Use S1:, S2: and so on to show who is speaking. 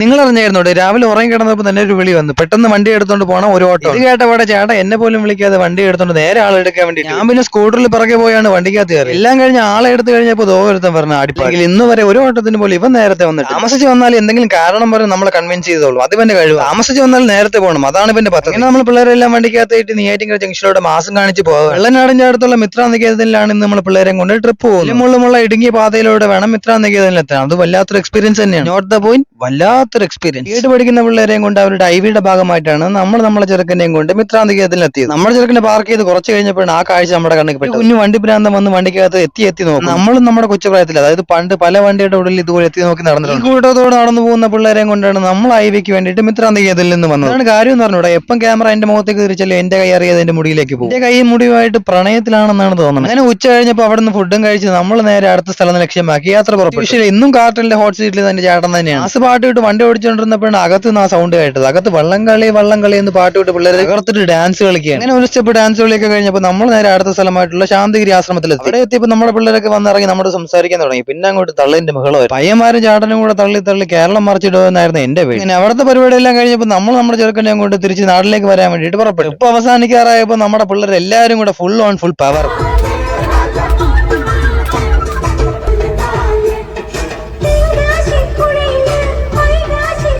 S1: നിങ്ങൾ അറിഞ്ഞായിരുന്നോ രാവിലെ ഉറങ്ങി കിടന്നപ്പോൾ തന്നെ ഒരു വിളി വന്നു, പെട്ടെന്ന് വണ്ടി എടുത്തോണ്ട് പോകണം ഒരു ഓട്ടോ. ഇത് കേട്ടപാടെ ചേട്ടാ എന്നെ പോലും വിളിക്കാതെ വണ്ടി എടുത്തോണ്ട് നേരെ ആളെ എടുക്കാൻ വേണ്ടി ഞാൻ പിന്നെ സ്കൂട്ടറിൽ പിറകെ പോയാണ് വണ്ടിക്കകത്ത് കയറി. എല്ലാം കഴിഞ്ഞ് ആളെ എടുത്തു കഴിഞ്ഞപ്പോൾ ദോരത്തം പറഞ്ഞ അടിപ്പാടിൽ ഇന്ന് വരെ ഒരു ഓട്ടത്തിന് പോലും ഇവൻ നേരത്തെ വന്നിട്ട്. താമസിച്ച് വന്നാൽ എന്തെങ്കിലും കാരണം പറഞ്ഞ് നമ്മളെ കൺവിൻസ് ചെയ്തോളൂ, അത് ഇവന്റെ കഴിവ്. താമസിച്ച് വന്നാൽ നേരത്തെ പോകണം, അതാണ് ഇവന്റെ പദ്ധതി. അങ്ങനെ നമ്മൾ പിള്ളേരെല്ലാം വണ്ടിക്കകത്തായിട്ട് നെയ്യാറ്റിൻകര ജംഗ്ഷനിലൂടെ മാസം കാണിച്ച് പോകാം. വെള്ളനാടിന്റെ അടുത്തുള്ള മിത്രാനികേതനിലാണ് ഇന്ന് നമ്മൾ പിള്ളേരെ കൊണ്ട് ട്രിപ്പ് പോകുന്നത്. മുള്ളുമുള്ള ഇടുങ്ങിയ പാതയിലൂടെ വേണം മിത്രാനികേതനിലെത്താൻ. അത് വല്ലാത്തൊരു എക്സ്പീരിയൻസ് തന്നെയാണ്. നോട്ട് ദ പോയിന്റ്, വല്ലാത്തൊരു എക്സ്പീരിയൻസ്. പഠിക്കുന്ന പിള്ളേരെയും കൊണ്ട് അവരുടെ ഐവിയുടെ ഭാഗമായിട്ടാണ് നമ്മളെ ചെറുക്കനെയും കൊണ്ട് മിത്രാന്തികത്തിൽ എത്തിയത്. നമ്മുടെ ചെറുക്കനെ പാർക്ക് ചെയ്ത് കുറച്ച് കഴിഞ്ഞപ്പോഴാണ് ആ കാഴ്ച നമ്മുടെ കണ്ണിൽ പെട്ടത്. കുഞ്ഞു വണ്ടി ഭ്രാന്തം വന്ന് വണ്ടിക്കകത്ത് എത്തി നോക്കും. നമ്മളും നമ്മുടെ കൊച്ചു പ്രായത്തിൽ, അതായത് പണ്ട് പല വണ്ടിയുടെ ഉള്ളിൽ ഇതുപോലെ എത്തി നോക്കി നടന്നിട്ടുണ്ട്. കൂട്ടത്തോടെ നടന്നു പോകുന്ന പിള്ളേരെയും കൊണ്ടാണ് നമ്മൾ ഐവിക്ക് വേണ്ടിയിട്ട് മിത്രാന്തികത്തിൽ നിന്ന് വന്നത്. അതാണ് കാര്യം എന്ന് പറഞ്ഞൂടെ, എപ്പം ക്യാമറ എന്റെ മുഖത്തേക്ക് തിരിച്ചാലും എന്റെ കൈ അറിയാതെ എന്റെ മുടിയിലേക്ക് പോകും. എന്റെ കൈ മുടിയുമായിട്ട് പ്രണയത്തിലാണെന്നാണ് തോന്നുന്നത്. അങ്ങനെ ഉച്ച കഴിഞ്ഞപ്പോൾ അവിടെ നിന്ന് ഫുഡും കഴിച്ച് നമ്മൾ നേരെ അടുത്ത സ്ഥലം ലക്ഷ്യമാക്കി യാത്ര പുറപ്പെട്ടു. ഇന്നും കാർട്ടലിന്റെ ഹോട്ട് സീറ്റിൽ തന്നെ ചേട്ടൻ തന്നെയാണ്. ആസ് പാട്ട് വിട്ട് വണ്ടി ഓടിച്ചുകൊണ്ടിരുന്നപ്പോഴാണ് അകത്ത് നിന്ന് ആ സൗണ്ട് കേട്ടത്. അകത്ത് വള്ളം കളി എന്ന് പാട്ട് വിട്ട് പിള്ളേരെ തകർത്തിട്ട് ഡാൻസ് കളിക്കുകയാണ്. അങ്ങനെ ഒരു സ്റ്റെപ്പ് ഡാൻസ് കളിയൊക്കെ കഴിഞ്ഞപ്പോൾ നമ്മൾ നേരെ അടുത്ത സ്ഥലമായിട്ടുള്ള ശാന്തിഗിരി ആശ്രമത്തിലെത്തി. അവിടെ എത്തിയപ്പോൾ നമ്മുടെ പിള്ളേരൊക്കെ വന്നിറങ്ങി നമ്മുടെ സംസാരിക്കാൻ തുടങ്ങി. പിന്നെ അങ്ങോട്ട് തള്ളിന്റെ ബഹളമായിരുന്നു. പയ്യന്മാരും ചാട്ടനും കൂടെ തള്ളി കേരളം മറിച്ചിടുമെന്നായിരുന്നു എന്റെ പേര്. അങ്ങനെ അവിടുത്തെ പരിപാടിയെല്ലാം കഴിഞ്ഞപ്പോൾ നമ്മൾ നമ്മുടെ ചെറുക്കനെ കൊണ്ട് തിരിച്ച് നാട്ടിലേക്ക് വരാൻ വേണ്ടിയിട്ട് പുറപ്പെട്ടു. ഇപ്പൊ അവസാനിക്കാറായപ്പോൾ നമ്മുടെ പിള്ളേർ എല്ലാവരും കൂടെ ഫുൾ ഓൺ ഫുൾ പവർ.